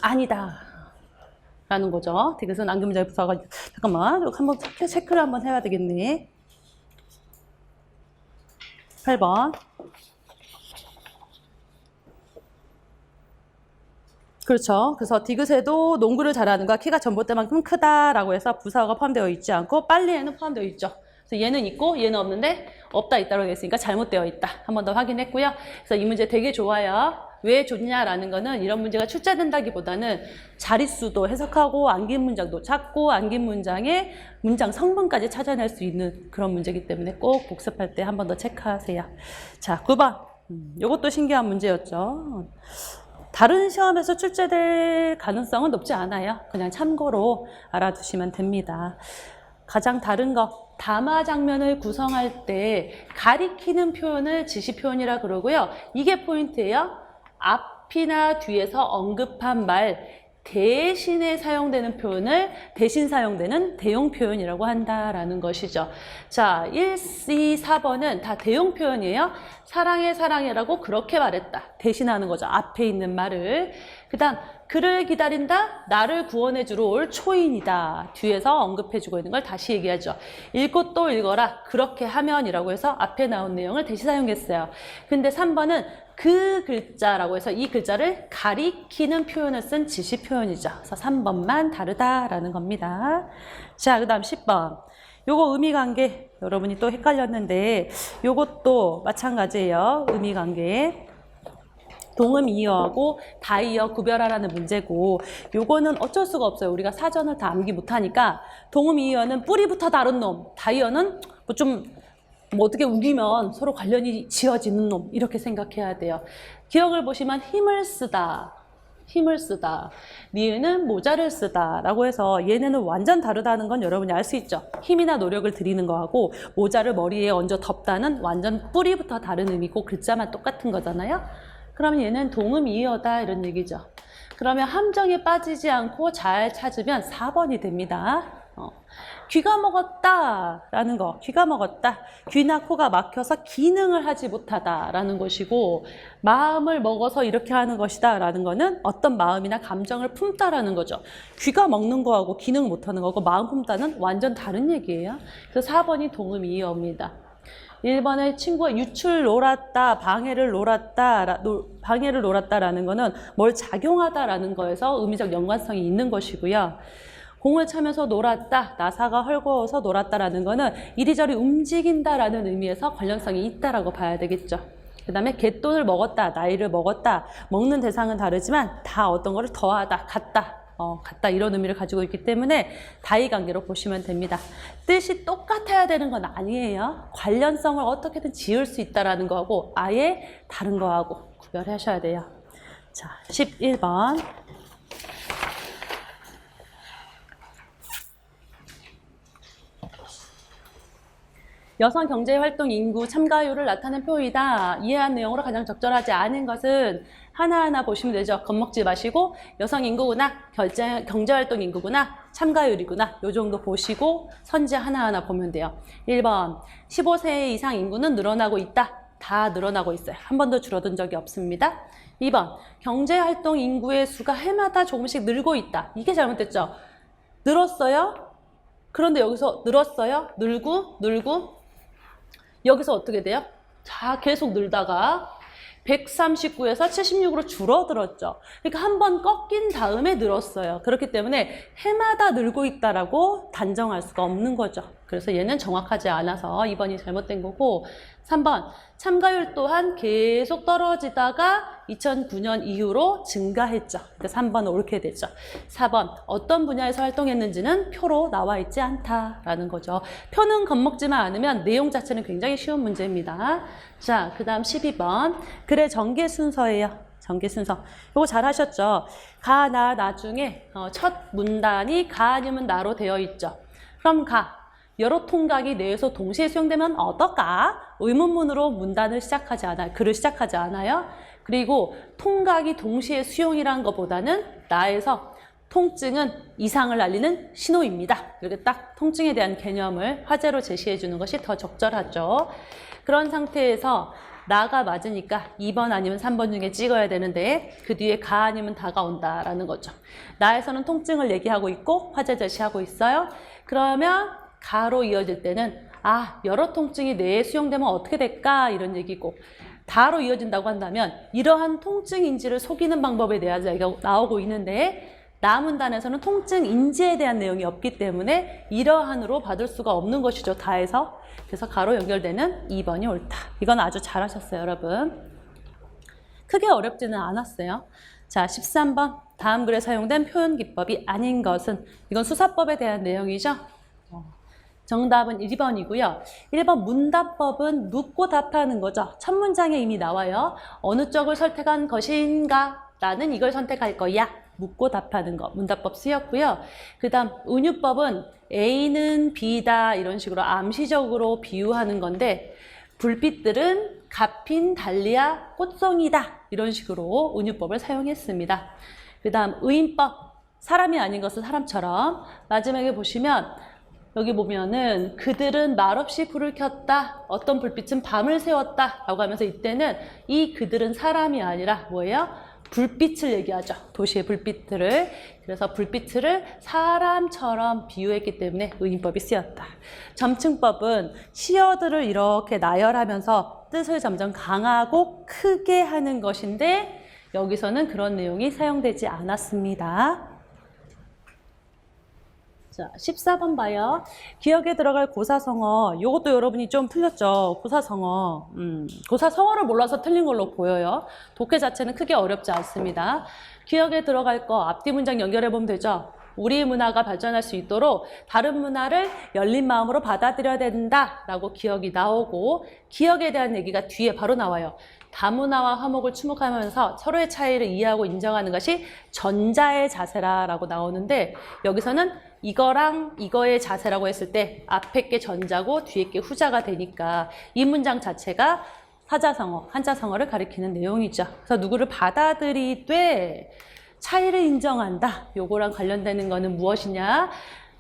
아니다 라는 거죠. 디귿은 안긴 문장에 부사어가 잠깐만 한번 체크를 한번 해야 되겠네. 8번. 그렇죠. 그래서 디귿에도 농구를 잘하는가 키가 전봇대만큼 크다라고 해서 부사어가 포함되어 있지 않고 빨리에는 포함되어 있죠. 그래서 얘는 있고 얘는 없는데 없다 있다고 했으니까 잘못되어 있다. 한 번 더 확인했고요. 그래서 이 문제 되게 좋아요. 왜 좋냐라는 거는 이런 문제가 출제된다기보다는 자릿수도 해석하고 안긴 문장도 찾고 안긴 문장의 문장 성분까지 찾아낼 수 있는 그런 문제이기 때문에 꼭 복습할 때 한 번 더 체크하세요. 자, 9번. 이것도 신기한 문제였죠. 다른 시험에서 출제될 가능성은 높지 않아요. 그냥 참고로 알아두시면 됩니다. 가장 다른 거, 담화 장면을 구성할 때 가리키는 표현을 지시 표현이라 그러고요. 이게 포인트예요. 앞이나 뒤에서 언급한 말 대신에 사용되는 표현을 대신 사용되는 대용 표현이라고 한다라는 것이죠. 자, 1, 2, 4번은 다 대용 표현이에요. 사랑해 사랑해라고 그렇게 말했다. 대신하는 거죠. 앞에 있는 말을. 그 다음 그를 기다린다. 나를 구원해주러 올 초인이다. 뒤에서 언급해주고 있는 걸 다시 얘기하죠. 읽고 또 읽어라. 그렇게 하면이라고 해서 앞에 나온 내용을 대신 사용했어요. 근데 3번은 그 글자라고 해서 이 글자를 가리키는 표현을 쓴 지시 표현이죠. 그래서 3번만 다르다라는 겁니다. 자, 그 다음 10번. 요거 의미관계 여러분이 또 헷갈렸는데 요것도 마찬가지예요. 의미관계. 동음이어하고 다이어 구별하라는 문제고 요거는 어쩔 수가 없어요. 우리가 사전을 다 암기 못하니까 동음이어는 뿌리부터 다른 놈, 다이어는 뭐 어떻게 우기면 서로 관련이 지어지는 놈 이렇게 생각해야 돼요. 기억을 보시면 힘을 쓰다. 니은은 모자를 쓰다 라고 해서 얘네는 완전 다르다는 건 여러분이 알 수 있죠. 힘이나 노력을 들이는 거하고 모자를 머리에 얹어 덮다는 완전 뿌리부터 다른 의미고 글자만 똑같은 거잖아요. 그러면 얘는 동음이어다 이런 얘기죠. 그러면 함정에 빠지지 않고 잘 찾으면 4번이 됩니다. 귀가 먹었다라는 거, 귀가 먹었다. 귀나 코가 막혀서 기능을 하지 못하다라는 것이고 마음을 먹어서 이렇게 하는 것이다 라는 거는 어떤 마음이나 감정을 품다라는 거죠. 귀가 먹는 거하고 기능 못하는 거고 마음 품다는 완전 다른 얘기예요. 그래서 4번이 동음이어입니다. 1번에 친구가 유출 놀았다, 방해를 놀았다라는 거는 뭘 작용하다라는 거에서 의미적 연관성이 있는 것이고요. 공을 차면서 놀았다, 나사가 헐거워서 놀았다라는 거는 이리저리 움직인다라는 의미에서 관련성이 있다라고 봐야 되겠죠. 그 다음에 갯돈을 먹었다, 나이를 먹었다, 먹는 대상은 다르지만 다 어떤 거를 더하다, 같다. 같다 이런 의미를 가지고 있기 때문에 다이관계로 보시면 됩니다. 뜻이 똑같아야 되는 건 아니에요. 관련성을 어떻게든 지을 수 있다는 거하고 아예 다른 거하고 구별하셔야 돼요. 자, 11번. 여성 경제활동 인구 참가율을 나타낸 표이다. 이해한 내용으로 가장 적절하지 않은 것은 하나하나 보시면 되죠. 겁먹지 마시고 여성 인구구나, 경제활동 인구구나, 참가율이구나 요 정도 보시고 선지 하나하나 보면 돼요. 1번 15세 이상 인구는 늘어나고 있다. 다 늘어나고 있어요. 한 번도 줄어든 적이 없습니다. 2번 경제활동 인구의 수가 해마다 조금씩 늘고 있다. 이게 잘못됐죠. 늘었어요. 그런데 여기서 늘었어요. 늘고 여기서 어떻게 돼요? 자, 계속 늘다가 139에서 76으로 줄어들었죠. 그러니까 한 번 꺾인 다음에 늘었어요. 그렇기 때문에 해마다 늘고 있다라고 단정할 수가 없는 거죠. 그래서 얘는 정확하지 않아서 2번이 잘못된 거고 3번 참가율 또한 계속 떨어지다가 2009년 이후로 증가했죠. 그래서 3번은 옳게 되죠. 4번 어떤 분야에서 활동했는지는 표로 나와 있지 않다라는 거죠. 표는 겁먹지만 않으면 내용 자체는 굉장히 쉬운 문제입니다. 자, 그 다음 12번 글의 전개 순서예요. 전개 순서. 이거 잘 하셨죠? 가, 나 중에 첫 문단이 가 아니면 나로 되어 있죠. 그럼 가. 여러 통각이 내에서 동시에 수용되면 어떨까? 의문문으로 문단을 시작하지 않아요. 글을 시작하지 않아요. 그리고 통각이 동시에 수용이라는 것보다는 나에서 통증은 이상을 알리는 신호입니다. 이렇게 딱 통증에 대한 개념을 화제로 제시해 주는 것이 더 적절하죠. 그런 상태에서 나가 맞으니까 2번 아니면 3번 중에 찍어야 되는데 그 뒤에 가 아니면 다가 온다라는 거죠. 나에서는 통증을 얘기하고 있고 화제 제시하고 있어요. 그러면 가로 이어질 때는 여러 통증이 뇌에 수용되면 어떻게 될까 이런 얘기고 다로 이어진다고 한다면 이러한 통증인지를 속이는 방법에 대한 얘기가 나오고 있는데 나문단에서는 통증인지에 대한 내용이 없기 때문에 이러한으로 받을 수가 없는 것이죠. 다에서. 그래서 가로 연결되는 2번이 옳다. 이건 아주 잘하셨어요, 여러분. 크게 어렵지는 않았어요. 자, 13번. 다음 글에 사용된 표현 기법이 아닌 것은 이건 수사법에 대한 내용이죠. 정답은 1번이고요. 1번 문답법은 묻고 답하는 거죠. 첫 문장에 이미 나와요. 어느 쪽을 선택한 것인가? 나는 이걸 선택할 거야. 묻고 답하는 거. 문답법 쓰였고요. 그 다음 은유법은 A는 B다 이런 식으로 암시적으로 비유하는 건데 불빛들은 가핀 달리아 꽃송이다 이런 식으로 은유법을 사용했습니다. 그 다음 의인법. 사람이 아닌 것은 사람처럼. 마지막에 보시면 여기 보면은 그들은 말없이 불을 켰다. 어떤 불빛은 밤을 새웠다. 라고 하면서 이때는 이 그들은 사람이 아니라 뭐예요? 불빛을 얘기하죠. 도시의 불빛들을. 그래서 불빛을 사람처럼 비유했기 때문에 의인법이 쓰였다. 점층법은 시어들을 이렇게 나열하면서 뜻을 점점 강하고 크게 하는 것인데 여기서는 그런 내용이 사용되지 않았습니다. 자, 14번 봐요. 기억에 들어갈 고사성어. 이것도 여러분이 좀 틀렸죠. 고사성어. 고사성어를 몰라서 틀린 걸로 보여요. 독해 자체는 크게 어렵지 않습니다. 기억에 들어갈 거 앞뒤 문장 연결해 보면 되죠. 우리 문화가 발전할 수 있도록 다른 문화를 열린 마음으로 받아들여야 된다라고 기억이 나오고 기억에 대한 얘기가 뒤에 바로 나와요. 다문화와 화목을 추목하면서 서로의 차이를 이해하고 인정하는 것이 전자의 자세라고 나오는데 여기서는 이거랑 이거의 자세라고 했을 때 앞에 게 전자고 뒤에 게 후자가 되니까 이 문장 자체가 화자성어, 한자성어를 가리키는 내용이죠. 그래서 누구를 받아들이되 차이를 인정한다. 요거랑 관련되는 거는 무엇이냐?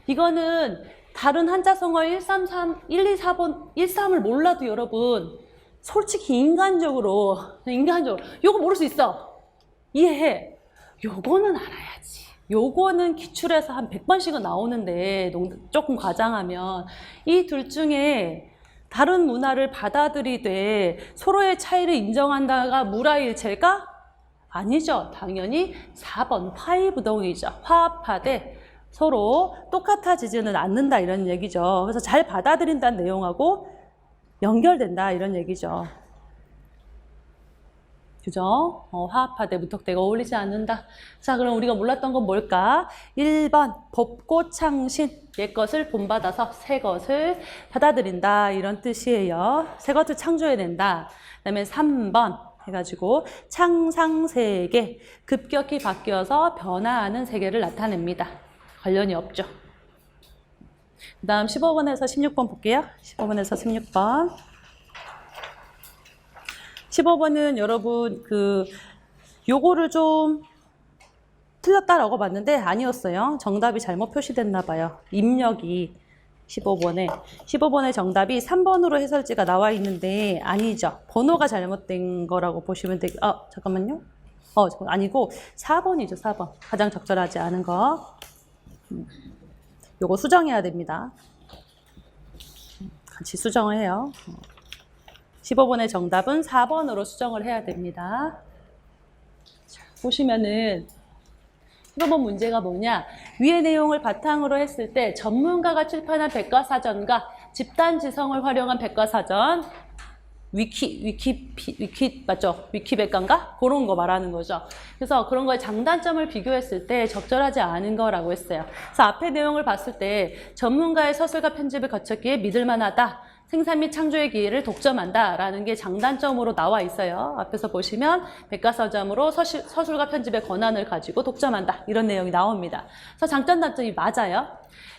이거는 다른 한자성어 1, 3, 1, 2, 4번, 1, 3을 몰라도 여러분 솔직히 인간적으로 요거 모를 수 있어. 이해해. 요거는 알아야지. 요거는 기출에서 한 100번씩은 나오는데 조금 과장하면 이 둘 중에 다른 문화를 받아들이되 서로의 차이를 인정한다가 무라일체일까? 아니죠. 당연히 4번 화이부동이죠. 화합하되 서로 똑같아지지는 않는다 이런 얘기죠. 그래서 잘 받아들인다는 내용하고 연결된다 이런 얘기죠. 그죠? 화합하되 무턱대가 어울리지 않는다. 자, 그럼 우리가 몰랐던 건 뭘까? 1번 법고창신, 옛 것을 본받아서 새 것을 받아들인다, 이런 뜻이에요. 새 것을 창조해낸다. 그다음에 3번 해가지고 창상세계, 급격히 바뀌어서 변화하는 세계를 나타냅니다. 관련이 없죠. 그 다음 15번에서 16번 볼게요. 15번에서 16번. 15번은 여러분 요거를 좀 틀렸다라고 봤는데 아니었어요. 정답이 잘못 표시됐나 봐요. 입력이 15번에 정답이 3번으로 해설지가 나와 있는데 아니죠. 번호가 잘못된 거라고 보시면 잠깐만요. 아니고 4번이죠. 4번. 가장 적절하지 않은 거. 요거 수정해야 됩니다. 같이 수정을 해요. 15번의 정답은 4번으로 수정을 해야 됩니다. 자, 보시면은 15번 문제가 뭐냐? 위의 내용을 바탕으로 했을 때 전문가가 출판한 백과사전과 집단지성을 활용한 백과사전, 맞죠? 위키백과인가? 그런 거 말하는 거죠. 그래서 그런 거에 장단점을 비교했을 때 적절하지 않은 거라고 했어요. 그래서 앞의 내용을 봤을 때 전문가의 서술과 편집을 거쳤기에 믿을만하다. 생산 및 창조의 기회를 독점한다라는 게 장단점으로 나와 있어요. 앞에서 보시면 백과사전으로 서술과 편집의 권한을 가지고 독점한다. 이런 내용이 나옵니다. 그래서 장점, 단점이 맞아요.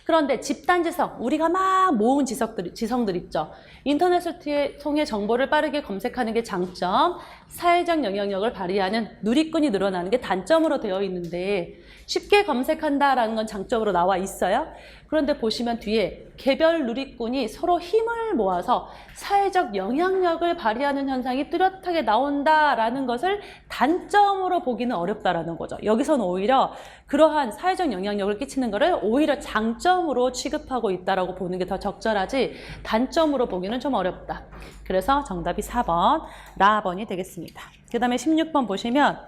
그런데 집단지성, 우리가 막 모은 지성들 있죠. 인터넷을 통해 정보를 빠르게 검색하는 게 장점, 사회적 영향력을 발휘하는 누리꾼이 늘어나는 게 단점으로 되어 있는데 쉽게 검색한다라는 건 장점으로 나와 있어요. 그런데 보시면 뒤에 개별 누리꾼이 서로 힘을 모아서 사회적 영향력을 발휘하는 현상이 뚜렷하게 나온다라는 것을 단점으로 보기는 어렵다라는 거죠. 여기서는 오히려 그러한 사회적 영향력을 끼치는 것을 오히려 장점으로 취급하고 있다라고 보는 게 더 적절하지 단점으로 보기는 좀 어렵다. 그래서 정답이 4번, 라번이 되겠습니다. 그 다음에 16번 보시면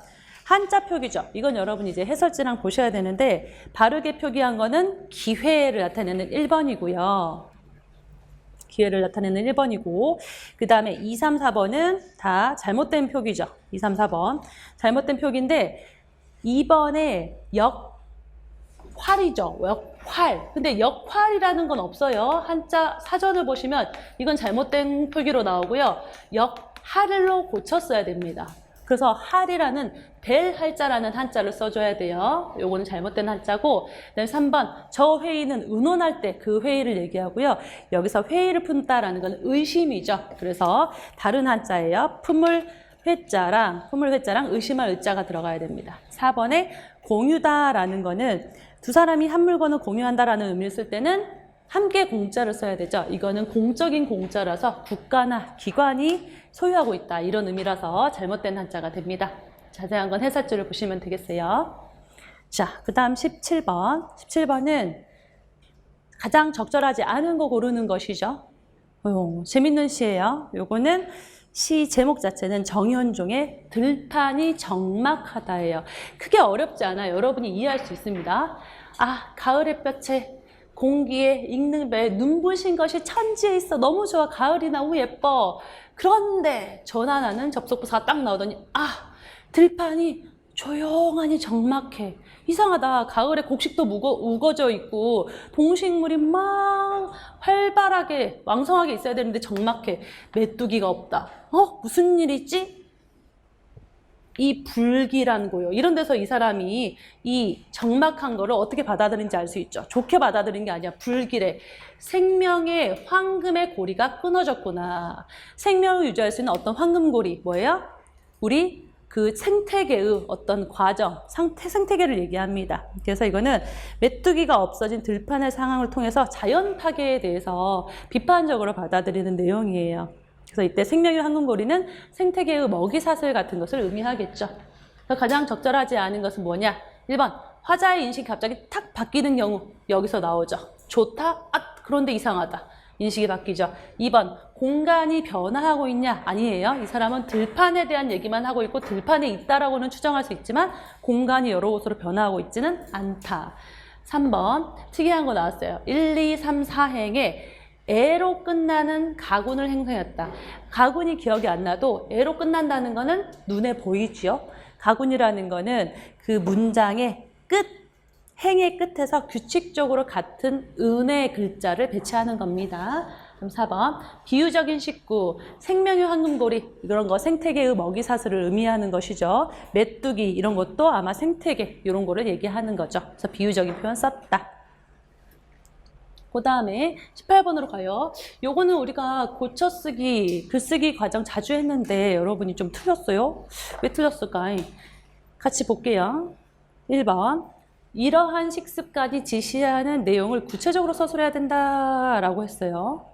한자 표기죠. 이건 여러분 이제 해설지랑 보셔야 되는데 바르게 표기한 거는 기회를 나타내는 1번이고요. 기회를 나타내는 1번이고 그 다음에 2, 3, 4번은 다 잘못된 표기죠. 2, 3, 4번. 잘못된 표기인데 2번에 역활이죠. 역활. 근데 역활이라는 건 없어요. 한자 사전을 보시면 이건 잘못된 표기로 나오고요. 역할로 고쳤어야 됩니다. 그래서 할이라는 될 할자라는 한자를 써줘야 돼요. 요거는 잘못된 한자고 그다음에 3번 저 회의는 의논할 때 그 회의를 얘기하고요. 여기서 회의를 푼다라는 건 의심이죠. 그래서 다른 한자예요. 품을 회자랑 의심할 의자가 들어가야 됩니다. 4번에 공유다라는 거는 두 사람이 한 물건을 공유한다라는 의미를 쓸 때는 함께 공짜를 써야 되죠. 이거는 공적인 공짜라서 국가나 기관이 소유하고 있다. 이런 의미라서 잘못된 한자가 됩니다. 자세한 건 해설지를 보시면 되겠어요. 자, 그 다음 17번. 17번은 가장 적절하지 않은 거 고르는 것이죠. 재밌는 시예요. 요거는 시 제목 자체는 정현종의 들판이 적막하다예요. 크게 어렵지 않아요. 여러분이 이해할 수 있습니다. 가을 햇볕에 공기에 익는 배 눈부신 것이 천지에 있어. 너무 좋아. 가을이 너무 예뻐. 그런데 전화나는 접속부사가 딱 나오더니 들판이 조용하니 적막해. 이상하다. 가을에 곡식도 우거져 있고 동식물이 막 활발하게 왕성하게 있어야 되는데 적막해. 메뚜기가 없다. 무슨 일이지? 이 불길한 고요. 이런 데서 이 사람이 이 적막한 거를 어떻게 받아들인지 알 수 있죠. 좋게 받아들인 게 아니야. 불길해. 생명의 황금의 고리가 끊어졌구나. 생명을 유지할 수 있는 어떤 황금고리. 뭐예요? 우리 그 생태계의 어떤 과정, 생태계를 얘기합니다. 그래서 이거는 메뚜기가 없어진 들판의 상황을 통해서 자연 파괴에 대해서 비판적으로 받아들이는 내용이에요. 그래서 이때 생명의 황금고리는 생태계의 먹이사슬 같은 것을 의미하겠죠. 그래서 가장 적절하지 않은 것은 뭐냐? 1번, 화자의 인식이 갑자기 탁 바뀌는 경우 여기서 나오죠. 좋다? 그런데 이상하다. 인식이 바뀌죠. 2번, 공간이 변화하고 있냐? 아니에요. 이 사람은 들판에 대한 얘기만 하고 있고 들판에 있다라고는 추정할 수 있지만 공간이 여러 곳으로 변화하고 있지는 않다. 3번, 특이한 거 나왔어요. 1, 2, 3, 4행에 에로 끝나는 가군을 행사했다. 가군이 기억이 안 나도 에로 끝난다는 거는 눈에 보이지요. 가군이라는 거는 그 문장의 끝, 행의 끝에서 규칙적으로 같은 은의 글자를 배치하는 겁니다. 그럼 4번 비유적인 식구, 생명의 황금고리 이런 거 생태계의 먹이사슬을 의미하는 것이죠. 메뚜기 이런 것도 아마 생태계 이런 거를 얘기하는 거죠. 그래서 비유적인 표현 썼다. 그 다음에 18번으로 가요. 요거는 우리가 고쳐쓰기, 글쓰기 과정 자주 했는데 여러분이 좀 틀렸어요. 왜 틀렸을까? 같이 볼게요. 1번 이러한 식습관이 지시하는 내용을 구체적으로 서술해야 된다라고 했어요.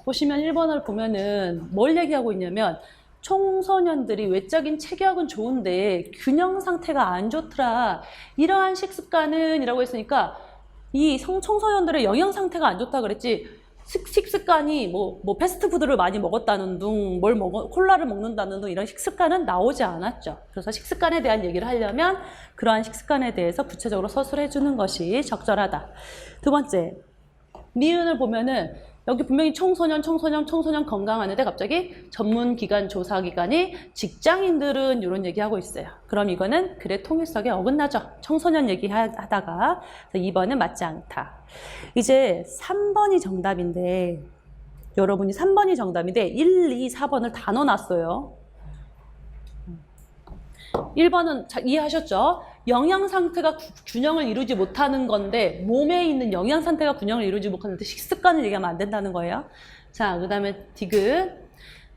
보시면 1번을 보면은 뭘 얘기하고 있냐면 청소년들이 외적인 체격은 좋은데 균형 상태가 안 좋더라. 이러한 식습관은 이라고 했으니까 이 청소년들의 영양 상태가 안 좋다 그랬지 식습관이 뭐 패스트푸드를 많이 먹었다는 둥, 콜라를 먹는다는 둥 이런 식습관은 나오지 않았죠. 그래서 식습관에 대한 얘기를 하려면 그러한 식습관에 대해서 구체적으로 서술해 주는 것이 적절하다. 두 번째, 미은을 보면은 여기 분명히 청소년 건강하는데 갑자기 전문기관, 조사기관이 직장인들은 이런 얘기하고 있어요. 그럼 이거는 글의 통일성에 어긋나죠. 청소년 얘기하다가 2번은 맞지 않다. 이제 3번이 정답인데 여러분이 3번이 정답인데 1, 2, 4번을 다 넣어놨어요. 1번은 이해하셨죠? 영양 상태가 균형을 이루지 못하는 건데 몸에 있는 영양 상태가 균형을 이루지 못하는데 식습관을 얘기하면 안 된다는 거예요. 자, 그 다음에 디귿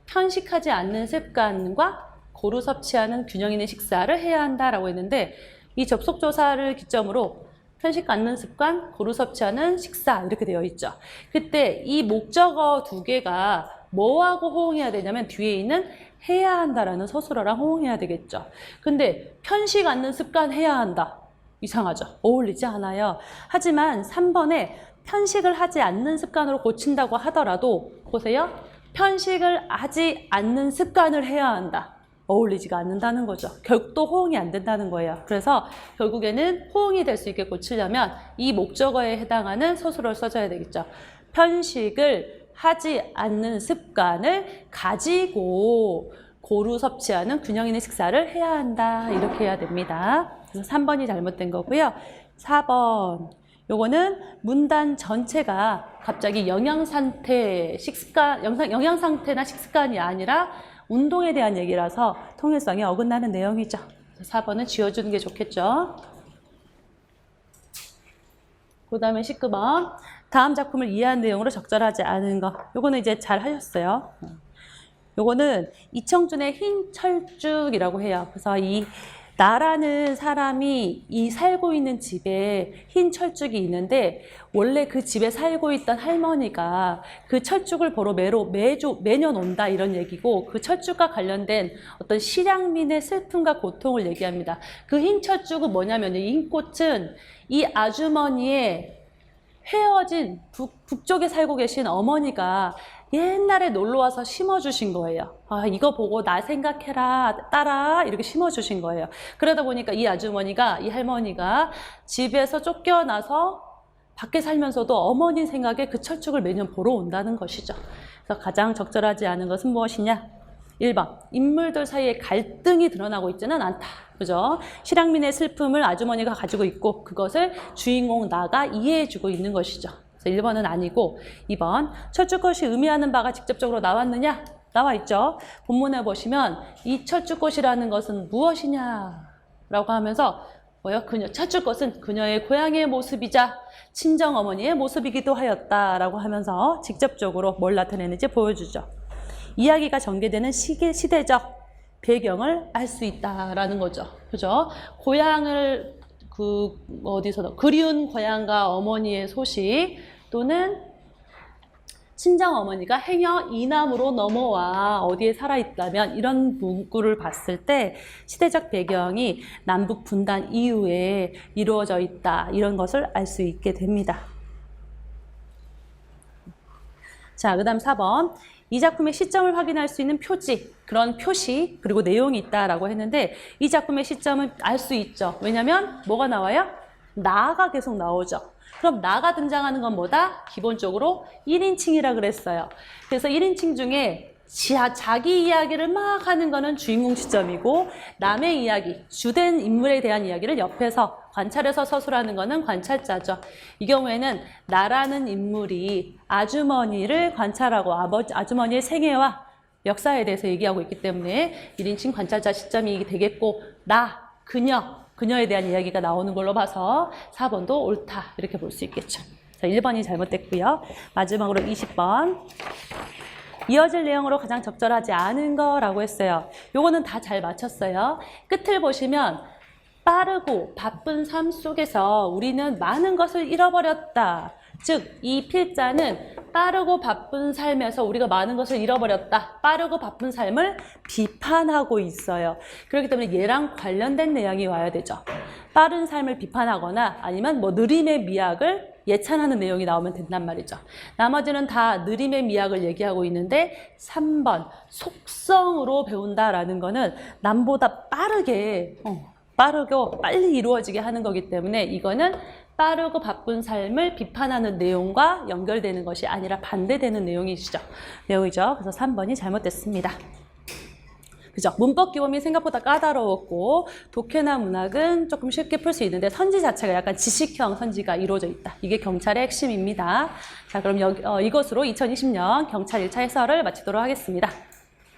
편식하지 않는 습관과 고루 섭취하는 균형 있는 식사를 해야 한다라고 했는데 이 접속조사를 기점으로 편식 않는 습관, 고루 섭취하는 식사 이렇게 되어 있죠. 그때 이 목적어 두 개가 뭐하고 호응해야 되냐면 뒤에 있는 해야 한다라는 서술어랑 호응해야 되겠죠. 근데 편식 않는 습관 해야 한다. 이상하죠. 어울리지 않아요. 하지만 3번에 편식을 하지 않는 습관으로 고친다고 하더라도 보세요. 편식을 하지 않는 습관을 해야 한다. 어울리지가 않는다는 거죠. 결국 또 호응이 안 된다는 거예요. 그래서 결국에는 호응이 될 수 있게 고치려면 이 목적어에 해당하는 서술어를 써줘야 되겠죠. 편식을 하지 않는 습관을 가지고 고루 섭취하는 균형 있는 식사를 해야 한다. 이렇게 해야 됩니다. 그래서 3번이 잘못된 거고요. 4번 요거는 문단 전체가 갑자기 영양 상태나 식습관이 아니라 운동에 대한 얘기라서 통일성에 어긋나는 내용이죠. 4번은 지워주는 게 좋겠죠. 그 다음에 19번 다음 작품을 이해한 내용으로 적절하지 않은 거. 요거는 이제 잘 하셨어요. 요거는 이청준의 흰 철쭉이라고 해요. 그래서 이 나라는 사람이 이 살고 있는 집에 흰 철쭉이 있는데 원래 그 집에 살고 있던 할머니가 그 철쭉을 보러 매년 온다 이런 얘기고 그 철쭉과 관련된 어떤 실향민의 슬픔과 고통을 얘기합니다. 그 흰 철쭉은 뭐냐면 이 흰 꽃은 이 아주머니의 헤어진 북쪽에 살고 계신 어머니가 옛날에 놀러와서 심어주신 거예요. 아, 이거 보고 나 생각해라, 딸아, 이렇게 심어주신 거예요. 그러다 보니까 이 할머니가 집에서 쫓겨나서 밖에 살면서도 어머니 생각에 그 철쭉을 매년 보러 온다는 것이죠. 그래서 가장 적절하지 않은 것은 무엇이냐? 1번, 인물들 사이에 갈등이 드러나고 있지는 않다. 그죠? 실향민의 슬픔을 아주머니가 가지고 있고 그것을 주인공 나가 이해해주고 있는 것이죠. 그래서 1번은 아니고 2번, 철쭉꽃이 의미하는 바가 직접적으로 나왔느냐? 나와 있죠. 본문에 보시면 이 철쭉꽃이라는 것은 무엇이냐? 라고 하면서 철쭉꽃은 그녀의 고향의 모습이자 친정어머니의 모습이기도 하였다라고 하면서 직접적으로 뭘 나타내는지 보여주죠. 이야기가 전개되는 시대적 배경을 알 수 있다라는 거죠. 그죠? 고향을 그리운 고향과 어머니의 소식 또는 친정 어머니가 행여 이남으로 넘어와 어디에 살아있다면 이런 문구를 봤을 때 시대적 배경이 남북 분단 이후에 이루어져 있다 이런 것을 알 수 있게 됩니다. 자, 그 다음 4번. 이 작품의 시점을 확인할 수 있는 표지, 그런 표시, 그리고 내용이 있다라고 했는데 이 작품의 시점은 알 수 있죠. 왜냐하면 뭐가 나와요? 나가 계속 나오죠. 그럼 나가 등장하는 건 뭐다? 기본적으로 1인칭이라 그랬어요. 그래서 1인칭 중에 자기 이야기를 막 하는 거는 주인공 시점이고 남의 이야기, 주된 인물에 대한 이야기를 옆에서 관찰해서 서술하는 거는 관찰자죠. 이 경우에는 나라는 인물이 아주머니를 관찰하고 아주머니의 생애와 역사에 대해서 얘기하고 있기 때문에 1인칭 관찰자 시점이 되겠고 나, 그녀에 대한 이야기가 나오는 걸로 봐서 4번도 옳다 이렇게 볼 수 있겠죠. 자, 1번이 잘못됐고요. 마지막으로 20번. 이어질 내용으로 가장 적절하지 않은 거라고 했어요. 요거는 다 잘 맞췄어요. 끝을 보시면 빠르고 바쁜 삶 속에서 우리는 많은 것을 잃어버렸다. 즉, 이 필자는 빠르고 바쁜 삶에서 우리가 많은 것을 잃어버렸다. 빠르고 바쁜 삶을 비판하고 있어요. 그렇기 때문에 얘랑 관련된 내용이 와야 되죠. 빠른 삶을 비판하거나 아니면 뭐 느림의 미학을 예찬하는 내용이 나오면 된단 말이죠. 나머지는 다 느림의 미학을 얘기하고 있는데 3번 속성으로 배운다라는 거는 남보다 빠르고 빨리 이루어지게 하는 거기 때문에 이거는 빠르고 바쁜 삶을 비판하는 내용과 연결되는 것이 아니라 반대되는 내용이죠. 그래서 3번이 잘못됐습니다. 그죠? 문법 기본이 생각보다 까다로웠고 독해나 문학은 조금 쉽게 풀 수 있는데 선지 자체가 약간 지식형 선지가 이루어져 있다. 이게 경찰의 핵심입니다. 자, 그럼 이것으로 2020년 경찰 1차 해설을 마치도록 하겠습니다.